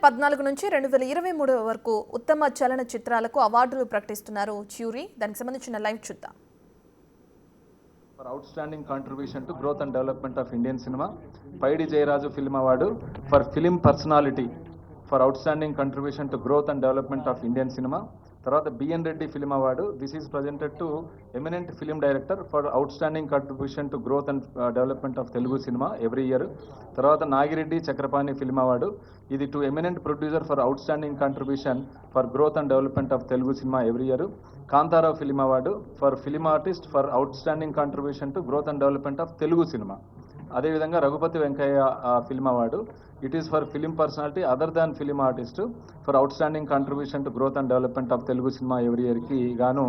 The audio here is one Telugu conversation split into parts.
2014 నుంచి 2023 వరకు ఉత్తమ చలన చిత్రాలకు అవార్డులు ప్రకటిస్తున్నారు జ్యూరీ. దానికి సంబంధించిన లైవ్ చూద్దాం. For outstanding contribution to growth and development of Indian cinema, Paidi Jayaraju Film Award for film personality for outstanding contribution to growth and development of Indian cinema. తర్వాత BN Reddy film award, this is presented to eminent film director for outstanding contribution to growth and development of Telugu cinema every year. తర్వాత నాగిరెడ్డి చక్రపాణి ఫిల్మ్ అవార్డు, ఇది to eminent producer for outstanding contribution for growth and development of Telugu cinema every year. Kantha Rao film award for film artist for outstanding contribution to growth and development of Telugu cinema. అదేవిధంగా Raghupathi Venkaiah film award, it is for film personality other than film artist for outstanding contribution to growth and development of Telugu cinema every ఇయర్కి గాను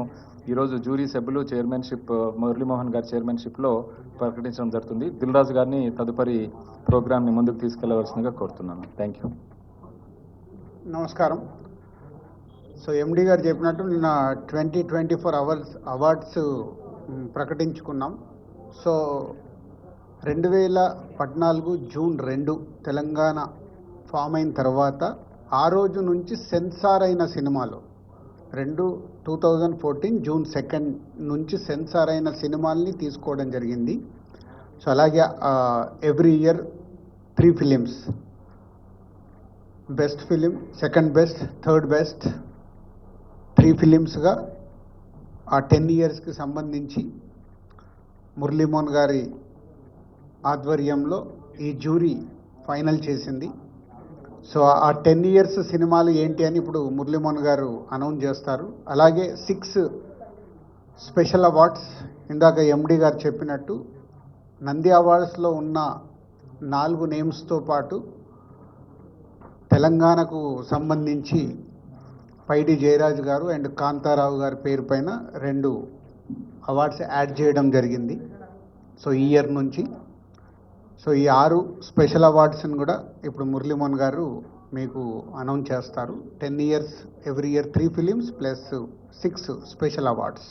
ఈరోజు జ్యూరీ సభ్యులు చైర్మన్షిప్ మురళీమోహన్ గారి చైర్మన్షిప్లో ప్రకటించడం జరుగుతుంది. దిల్ రాజు గారిని తదుపరి ప్రోగ్రామ్ని ముందుకు తీసుకెళ్లవలసిందిగా కోరుతున్నాను. Thank you. నమస్కారం. సో ఎండి గారు చెప్పినట్టు నిన్న 2024 అవార్డ్స్ ప్రకటించుకున్నాం. సో 2014 జూన్ 2 తెలంగాణ ఫామ్ అయిన తర్వాత ఆ రోజు నుంచి సెన్సార్ అయిన సినిమాలు 2014 జూన్ 2 నుంచి సెన్సార్ అయిన సినిమాల్ని తీసుకోవడం జరిగింది. సో అలాగే every year 3 films, best film, second best, third best, 3 ఫిలిమ్స్గా ఆ 10 ఇయర్స్కి సంబంధించి మురళీమోహన్ గారి ఆధ్వర్యంలో ఈ జ్యూరీ ఫైనల్ చేసింది. సో ఆ 10 ఇయర్స్ సినిమాలు ఏంటి అని ఇప్పుడు మురళీమోహన్ గారు అనౌన్స్ చేస్తారు. అలాగే 6 స్పెషల్ అవార్డ్స్, ఇందాక ఎండి గారు చెప్పినట్టు నంది అవార్డ్స్లో ఉన్న 4 నేమ్స్తో పాటు తెలంగాణకు సంబంధించి పైడి జయరాజు గారు అండ్ కాంతారావు గారి పేరు పైన 2 అవార్డ్స్ యాడ్ చేయడం జరిగింది. సో ఈ ఇయర్ నుంచి సో ఈ 6 స్పెషల్ అవార్డ్స్ని కూడా ఇప్పుడు మురళీమోహన్ గారు మీకు అనౌన్స్ చేస్తారు. 10 years every year 3 films plus 6 special awards.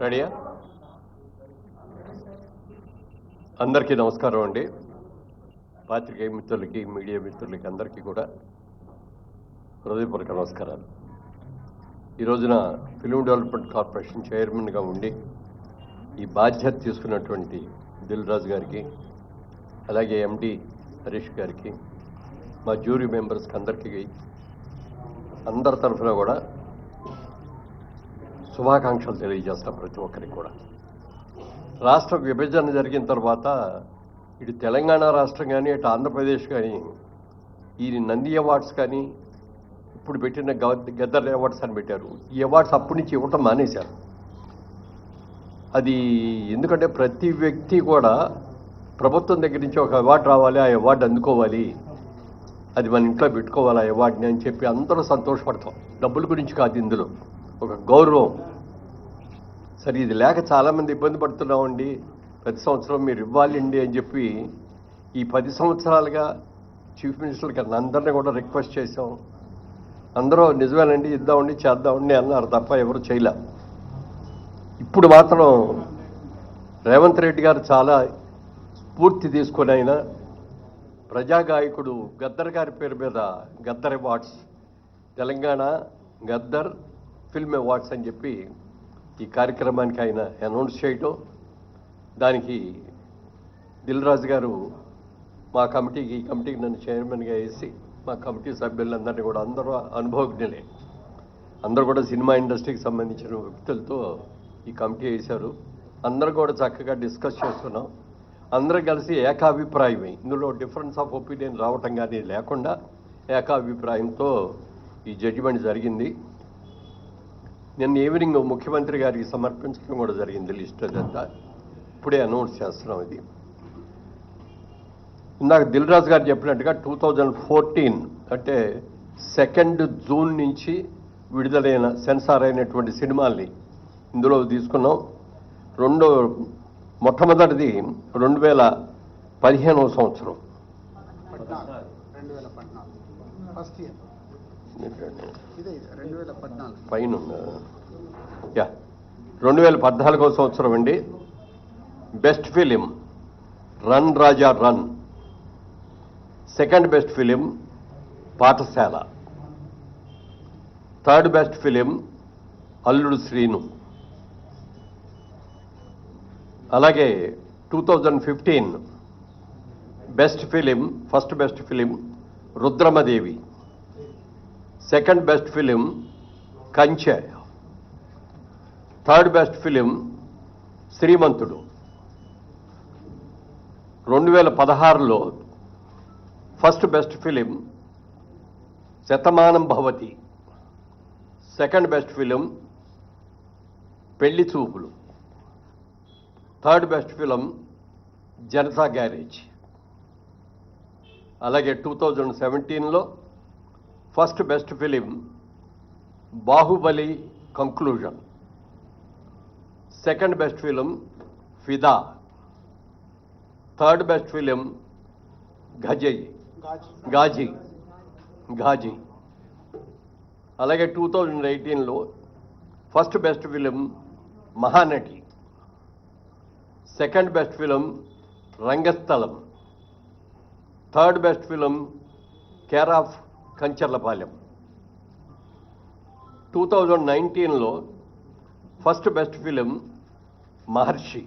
రెడీయా? అందరికీ నమస్కారం అండి. పాత్రికేయ మిత్రులకి, మీడియా మిత్రులకి అందరికీ కూడా హృదయపూర్వక నమస్కారాలు. ఈ రోజున ఫిల్మ్ డెవలప్మెంట్ కార్పొరేషన్ చైర్మన్గా ఉండి ఈ బాధ్యత తీసుకున్నటువంటి దిల్ రాజు గారికి, అలాగే ఎండి హరీష్ గారికి, మా జ్యూరీ మెంబర్స్కి అందరికీ అందరి తరఫున కూడా శుభాకాంక్షలు తెలియజేస్తాం ప్రతి ఒక్కరికి కూడా. రాష్ట్ర విభజన జరిగిన తర్వాత ఇటు తెలంగాణ రాష్ట్రం కానీ ఇటు ఆంధ్రప్రదేశ్ కానీ ఈ నంది అవార్డ్స్ కానీ ఇప్పుడు పెట్టిన గద్దర్ అవార్డ్స్ అని పెట్టారు. ఈ అవార్డ్స్ అప్పటి నుంచి ఇవ్వటం మానేశారు. అది ఎందుకంటే ప్రతి వ్యక్తి కూడా ప్రభుత్వం దగ్గర నుంచి ఒక అవార్డు రావాలి, ఆ అవార్డు అందుకోవాలి, అది మన ఇంట్లో పెట్టుకోవాలి ఆ అవార్డుని అని చెప్పి అందరూ సంతోషపడతాం. డబ్బుల గురించి కాదు, ఇందులో ఒక గౌరవం. సరే ఇది లేక చాలామంది ఇబ్బంది పడుతున్నామండి, ప్రతి సంవత్సరం మీరు ఇవ్వాలండి అని చెప్పి ఈ 10 సంవత్సరాలుగా చీఫ్ మినిస్టర్ గారిని అందరినీ కూడా రిక్వెస్ట్ చేసాం. అందరూ నిజమేనండి ఇద్దామండి చేద్దామండి అన్నారు తప్ప ఎవరు చేయలే. ఇప్పుడు మాత్రం రేవంత్ రెడ్డి గారు చాలా స్ఫూర్తి తీసుకొని ఆయన ప్రజాగాయకుడు గద్దర్ గారి పేరు మీద Gaddar awards, Telangana Gaddar film awards అని చెప్పి ఈ కార్యక్రమానికి ఆయన అనౌన్స్ చేయటం, దానికి దిల్ రాజు గారు మా కమిటీకి, ఈ కమిటీకి నన్ను చైర్మన్గా వేసి మా కమిటీ సభ్యులందరినీ కూడా అందరూ అనుభవజ్ఞులే, అందరూ కూడా సినిమా ఇండస్ట్రీకి సంబంధించిన వ్యక్తులతో ఈ కమిటీ వేశారు. అందరూ కూడా చక్కగా డిస్కస్ చేస్తున్నాం. అందరూ కలిసి ఏకాభిప్రాయమే, ఇందులో డిఫరెన్స్ ఆఫ్ ఒపీనియన్ రావటం కానీ లేకుండా ఏకాభిప్రాయంతో ఈ జడ్జిమెంట్ జరిగింది. నిన్న ఈవినింగ్ ముఖ్యమంత్రి గారికి సమర్పించడం కూడా జరిగింది లిస్ట్ అదంతా. ఇప్పుడే అనౌన్స్ చేస్తున్నాం ఇది. ఇందాక దిల్ రాజు గారు చెప్పినట్టుగా 2014 అంటే 2 జూన్ నుంచి విడుదలైన సెన్సార్ అయినటువంటి సినిమాల్ని ఇందులో తీసుకున్నాం. మొట్టమొదటిది 2015వ సంవత్సరం. 2014 ఫస్ట్ ఇయర్ ఇదే 2014 పైన 2014వ సంవత్సరం అండి. Best film run Raja run. Second best film Pathashala. Third best film Alludu Seenu. అలాగే 2015 best film, first best film Rudhramadevi. Second best film Kanche. Third best film Srimanthudu. 2016లో first best film Shatamanam Bhavati. Second best film Pelli Choopulu. Third best film Janatha garage. అలాగే 2017లో first best film Baahubali conclusion. Second best film Fidaa. Third best film Ghazi. అలాగే 2018లో first best film Mahanati. Second best film Rangasthalam. Third best film care of Kancharapalem. 2019లో first best film Maharshi.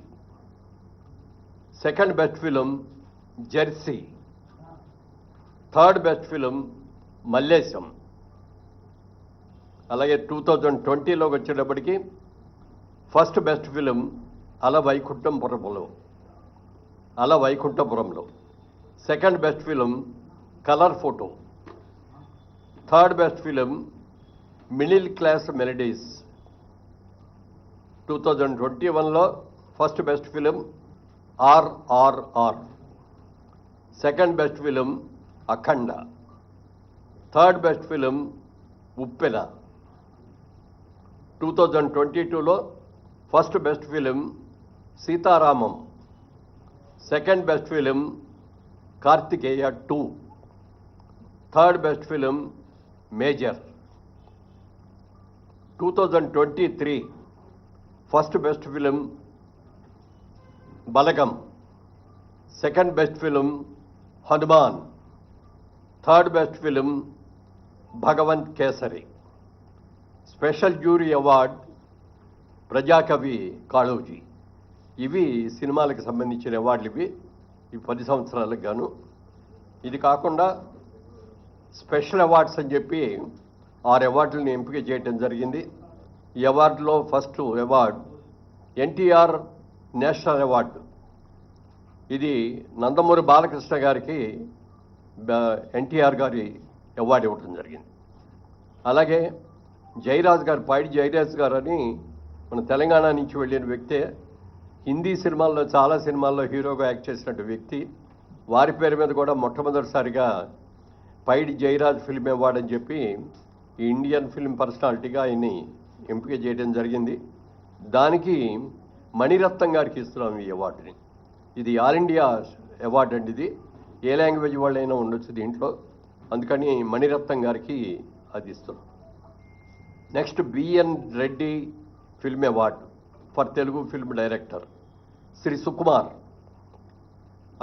Second best film Jersey. Third best film Mallesham. అలాగే 2020లోకి వచ్చేటప్పటికి ఫస్ట్ బెస్ట్ ఫిలిం అల వైకుంఠపురంలో. Second best film colour photo. Third best film middle class melodies. 2021లో first best film RRR. Second best film Akhanda. Third best film Uppena. 2022లో first best film Sita Ramam. Second best film Karthikeya 2. Third best film major. 2023 first best film Balagam. Second best film Hanuman. Third best film Bhagavanth Kesari. Special jury award ప్రజాకవి కాళోజీ. ఇవి సినిమాలకు సంబంధించిన అవార్డులు. ఇవి 10 సంవత్సరాలకు గాను. ఇది కాకుండా స్పెషల్ అవార్డ్స్ అని చెప్పి 6 అవార్డులను ఎంపిక చేయడం జరిగింది. ఈ అవార్డులో first award NTR national award. ఇది నందమూరి బాలకృష్ణ గారికి ఎన్టీఆర్ గారి అవార్డు ఇవ్వడం జరిగింది. అలాగే జయరాజ్ గారు, పైడి జయరాజ్ గారు అని మన తెలంగాణ నుంచి వెళ్ళిన వ్యక్తే. హిందీ సినిమాల్లో చాలా సినిమాల్లో హీరోగా యాక్ట్ చేసినట్టు వ్యక్తి. వారి పేరు మీద కూడా మొట్టమొదటిసారిగా పైడి జయరాజ్ ఫిల్మ్ అవార్డు అని చెప్పి ఈ ఇండియన్ ఫిల్మ్ పర్సనాలిటీగా ఆయన్ని ఎంపిక చేయడం జరిగింది. దానికి మణిరత్నం గారికి ఇస్తున్నాం ఈ అవార్డుని. ఇది ఆల్ ఇండియా అవార్డు అండి. ఇది ఏ లాంగ్వేజ్ వాళ్ళైనా ఉండొచ్చు దీంట్లో, అందుకని మణిరత్నం గారికి అది ఇస్తున్నాం. Next BN Reddy film award for Telugu film director Shri Sukumar,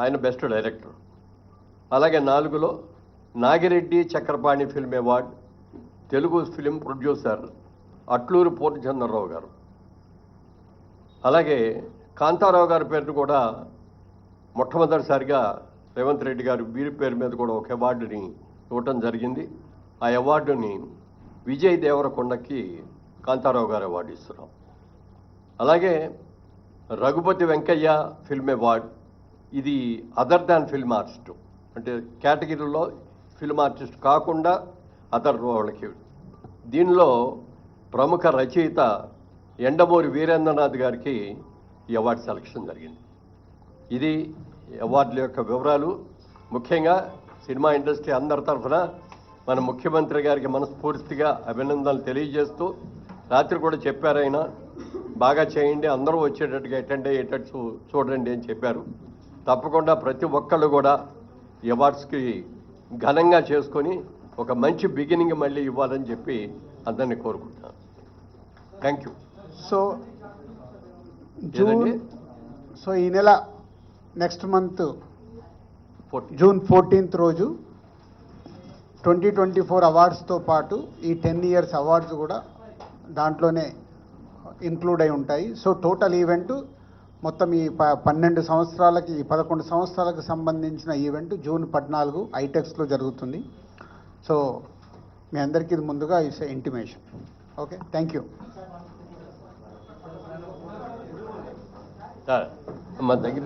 ఆయన బెస్ట్ డైరెక్టర్. అలాగే 4లో Nagi Reddy Chakrapani film award Telugu film producer Atluri Purnachandra Rao గారు. అలాగే కాంతారావు గారి పేరును కూడా మొట్టమొదటిసారిగా రేవంత్ రెడ్డి గారు వీరి పేరు మీద కూడా ఒక అవార్డుని ఇవ్వటం జరిగింది. ఆ అవార్డుని విజయ్ దేవరకొండకి కాంతారావు గారు అవార్డు ఇస్తున్నాం. అలాగే రఘుపతి వెంకయ్య ఫిల్మ్ అవార్డ్. ఇది అదర్ దాన్ ఫిల్మ్ ఆర్టిస్ట్, అంటే కేటగిరీలో ఫిల్మ్ ఆర్టిస్ట్ కాకుండా అదర్ వాళ్ళకి. దీనిలో ప్రముఖ రచయిత ఎండమూరి వీరేంద్రనాథ్ గారికి ఈ అవార్డు సెలక్షన్ జరిగింది. ఇది అవార్డుల యొక్క వివరాలు. ముఖ్యంగా సినిమా ఇండస్ట్రీ అందరి తరఫున మన ముఖ్యమంత్రి గారికి మనస్ఫూర్తిగా అభినందనలు తెలియజేస్తూ, రాత్రి కూడా చెప్పారు ఆయన, బాగా చేయండి, అందరూ వచ్చేటట్టుగా అటెండ్ అయ్యేటట్టు చూడండి అని చెప్పారు. తప్పకుండా ప్రతి ఒక్కళ్ళు కూడా ఈ అవార్డ్స్కి ఘనంగా చేసుకొని ఒక మంచి బిగినింగ్ మళ్ళీ ఇవ్వాలని చెప్పి అందరినీ కోరుకుంటున్నాను. Thank you. సో ఏదండి? సో ఈ నెల నెక్స్ట్ మంత్ 14. జూన్ 14th రోజు 2024 అవార్డ్స్తో పాటు ఈ 10 years అవార్డ్స్ కూడా దాంట్లోనే ఇంక్లూడ్ అయి ఉంటాయి. సో టోటల్ ఈవెంట్ మొత్తం ఈ 12 సంవత్సరాలకి 11 సంవత్సరాలకు సంబంధించిన ఈవెంట్ జూన్ 14 ఐటెక్స్లో జరుగుతుంది. సో మీ అందరికీ ఇది ముందుగా it's intimation. Okay, thank you. మా దగ్గర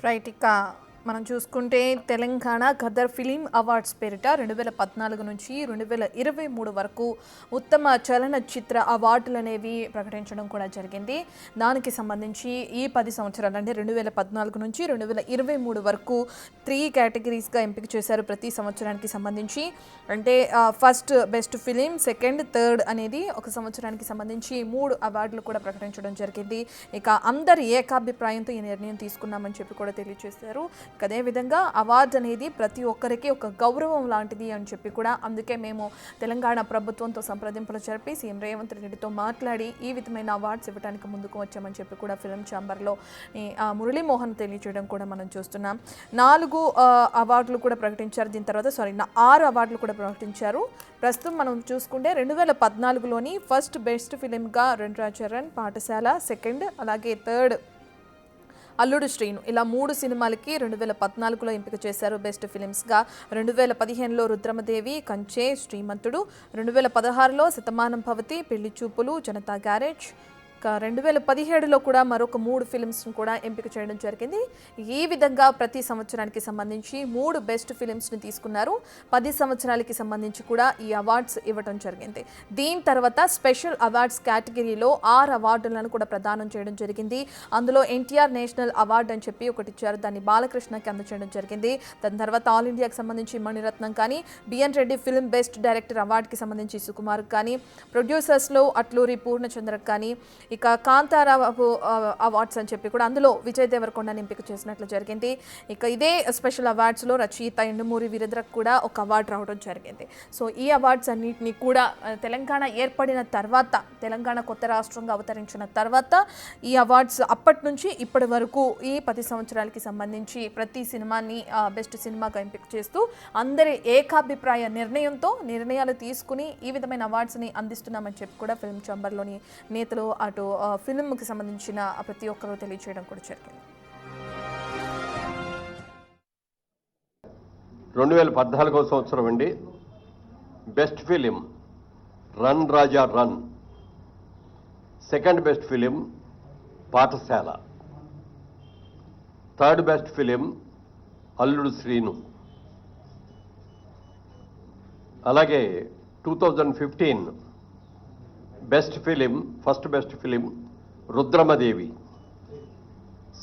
రైట్, ఇక మనం చూసుకుంటే తెలంగాణ గదర్ ఫిలిం అవార్డ్స్ పేరిట 2014 నుంచి 2023 వరకు ఉత్తమ చలనచిత్ర అవార్డులు అనేవి ప్రకటించడం కూడా జరిగింది. దానికి సంబంధించి ఈ 10 సంవత్సరాలు అంటే 2014 నుంచి 2023 వరకు 3 కేటగిరీస్గా ఎంపిక చేశారు ప్రతి సంవత్సరానికి సంబంధించి. అంటే first best film, second, third అనేది ఒక సంవత్సరానికి సంబంధించి 3 అవార్డులు కూడా ప్రకటించడం జరిగింది. ఇక అందరి ఏకాభిప్రాయంతో ఈ నిర్ణయం తీసుకున్నామని చెప్పి కూడా తెలియజేశారు. అదేవిధంగా అవార్డు అనేది ప్రతి ఒక్కరికి ఒక గౌరవం లాంటిది అని చెప్పి కూడా, అందుకే మేము తెలంగాణ ప్రభుత్వంతో సంప్రదింపులు జరిపి సీఎం రేవంత్ రెడ్డితో మాట్లాడి ఈ విధమైన అవార్డ్స్ ఇవ్వడానికి ముందుకు వచ్చామని చెప్పి కూడా ఫిల్మ్ ఛాంబర్లో మురళీమోహన్ తెలియజేయడం కూడా మనం చూస్తున్నాం. 4 అవార్డులు కూడా ప్రకటించారు. దీని తర్వాత 6 అవార్డులు కూడా ప్రకటించారు. ప్రస్తుతం మనం చూసుకుంటే 2014లోని ఫస్ట్ బెస్ట్ ఫిలింగా రెండ్రాచరణ్, పాఠశాల, సెకండ్, అలాగే థర్డ్ అల్లుడు శ్రీను, ఇలా 3 సినిమాలకి 2014లో ఎంపిక చేశారు బెస్ట్ ఫిలిమ్స్గా. 2015లో రుద్రమదేవి, కంచే, శ్రీమంతుడు, 2016లో శతమానం భవతి, పెళ్లి చూపులు, జనతా గ్యారేజ్, 2017లో కూడా మరొక 3 ఫిలిమ్స్ను కూడా ఎంపిక చేయడం జరిగింది. ఈ విధంగా ప్రతి సంవత్సరానికి సంబంధించి 3 బెస్ట్ ఫిలిమ్స్ని తీసుకున్నారు. 10 సంవత్సరాలకి సంబంధించి కూడా ఈ అవార్డ్స్ ఇవ్వడం జరిగింది. దీని తర్వాత స్పెషల్ అవార్డ్స్ కేటగిరీలో 6 అవార్డులను కూడా ప్రదానం చేయడం జరిగింది. అందులో ఎన్టీఆర్ నేషనల్ అవార్డు అని చెప్పి ఒకటి ఇచ్చారు, దాన్ని బాలకృష్ణకి అందజేయడం జరిగింది. దాని తర్వాత ఆల్ ఇండియాకి సంబంధించి మణిరత్నం కానీ, BN Reddy film best director అవార్డుకి సంబంధించి సుకుమార్ కానీ, ప్రొడ్యూసర్స్లో అట్లూరి పూర్ణచంద్రకు కానీ, ఇక కాంతారావు అవార్డ్స్ అని చెప్పి కూడా అందులో విజయ్ దేవరకొండని ఎంపిక చేసినట్లు జరిగింది. ఇక ఇదే స్పెషల్ అవార్డ్స్లో రచయిత ఎండమూరి వీరేంద్రకు కూడా ఒక అవార్డు రావడం జరిగింది. సో ఈ అవార్డ్స్ అన్నింటినీ కూడా తెలంగాణ ఏర్పడిన తర్వాత, తెలంగాణ కొత్త రాష్ట్రంగా అవతరించిన తర్వాత ఈ అవార్డ్స్ అప్పటి నుంచి ఇప్పటి వరకు ఈ 10 సంవత్సరాలకి సంబంధించి ప్రతి సినిమాని బెస్ట్ సినిమాగా ఎంపిక చేస్తూ అందరి ఏకాభిప్రాయ నిర్ణయాలు తీసుకుని ఈ విధమైన అవార్డ్స్ని అందిస్తున్నామని చెప్పి కూడా ఫిల్మ్ ఛాంబర్లోని నేతలు అటు ఫిల్మ్కి సంబంధించిన ప్రతి ఒక్కరూ తెలియజేయడం కూడా జరిగింది. 2014వ సంవత్సరం అండి. Best film run Raja run, second best film Pathashala, third best film Alludu Seenu. అలాగే 2015 best film, first best film Rudhramadevi,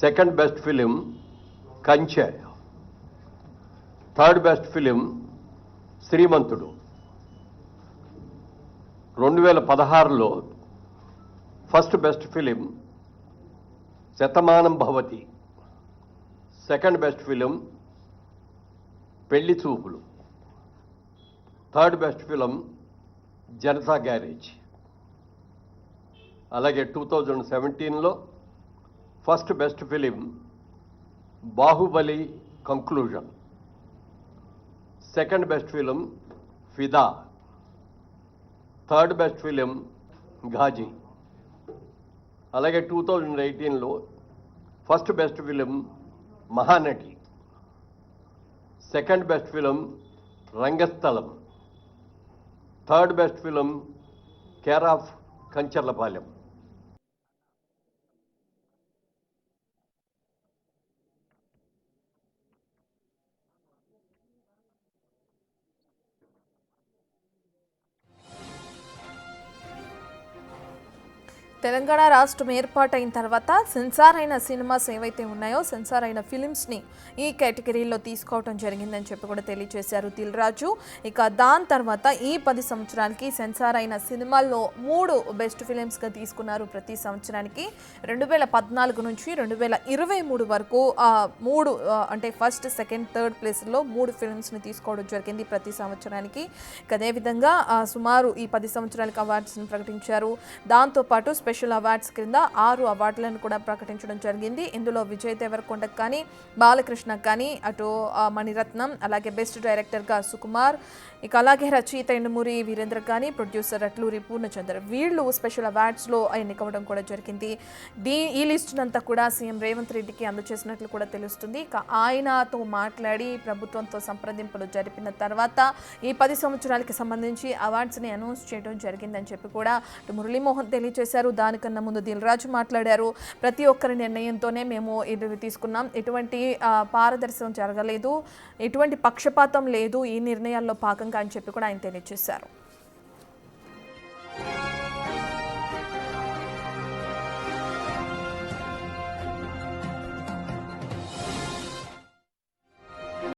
second best film Kanche, third best film Srimanthudu. 2016లో first best film Shatamanam Bhavati, second best film Pelli Choopulu, third best film Janatha garage. అలాగే 2017లో first best film Baahubali conclusion, second best film Fidaa, third best film Ghazi. అలాగే 2018లో first best film Mahanati, second best film Rangasthalam, third best film care of Kancharapalem. Telangana రాష్ట్రం ఏర్పాటైన తర్వాత సెన్సార్ అయిన సినిమాస్ ఏవైతే ఉన్నాయో సెన్సార్ అయిన ఫిలిమ్స్ని ఈ కేటగిరీలో తీసుకోవడం జరిగిందని చెప్పి కూడా తెలియజేశారు దిల్ రాజు. ఇక దాని తర్వాత ఈ 10 సంవత్సరాలకి సెన్సార్ అయిన సినిమాల్లో 3 బెస్ట్ ఫిలిమ్స్గా తీసుకున్నారు. ప్రతి సంవత్సరానికి 2014 నుంచి 2023 వరకు 3 అంటే ఫస్ట్, సెకండ్, థర్డ్ ప్లేస్లో 3 ఫిలిమ్స్ని తీసుకోవడం జరిగింది ప్రతి సంవత్సరానికి. ఇక అదేవిధంగా సుమారు ఈ 10 సంవత్సరాలకి అవార్డ్స్ని ప్రకటించారు. దాంతోపాటు స్పెషల్ అవార్డ్స్ కింద 6 అవార్డులను కూడా ప్రకటించడం జరిగింది. ఇందులో విజయ్ దేవరకొండకు కానీ, బాలకృష్ణకు కానీ, అటు మణిరత్నం, అలాగే బెస్ట్ డైరెక్టర్గా సుకుమార్, ఇక అలాగే రచయిత ఎండుమూరి వీరేంద్ర కానీ, ప్రొడ్యూసర్ అట్లూరి పూర్ణచంద్ర వీళ్ళు స్పెషల్ అవార్డ్స్లో ఎన్నికవడం కూడా జరిగింది. ఈ లిస్టునంతా కూడా సీఎం రేవంత్ రెడ్డికి అందజేసినట్లు కూడా తెలుస్తుంది. ఇక ఆయనతో మాట్లాడి ప్రభుత్వంతో సంప్రదింపులు జరిపిన తర్వాత ఈ 10 సంవత్సరాలకి సంబంధించి అవార్డ్స్ని అనౌన్స్ చేయడం జరిగిందని చెప్పి కూడా మురళీమోహన్ తెలియజేశారు. దానికన్నా ముందు దిల్ రాజు మాట్లాడారు. ప్రతి ఒక్కరి నిర్ణయంతోనే మేము ఇది తీసుకున్నాం, ఎటువంటి పారదర్శనం జరగలేదు, ఎటువంటి పక్షపాతం లేదు ఈ నిర్ణయాల్లో భాగంగా అని చెప్పి కూడా ఆయన తెలియజేశారు.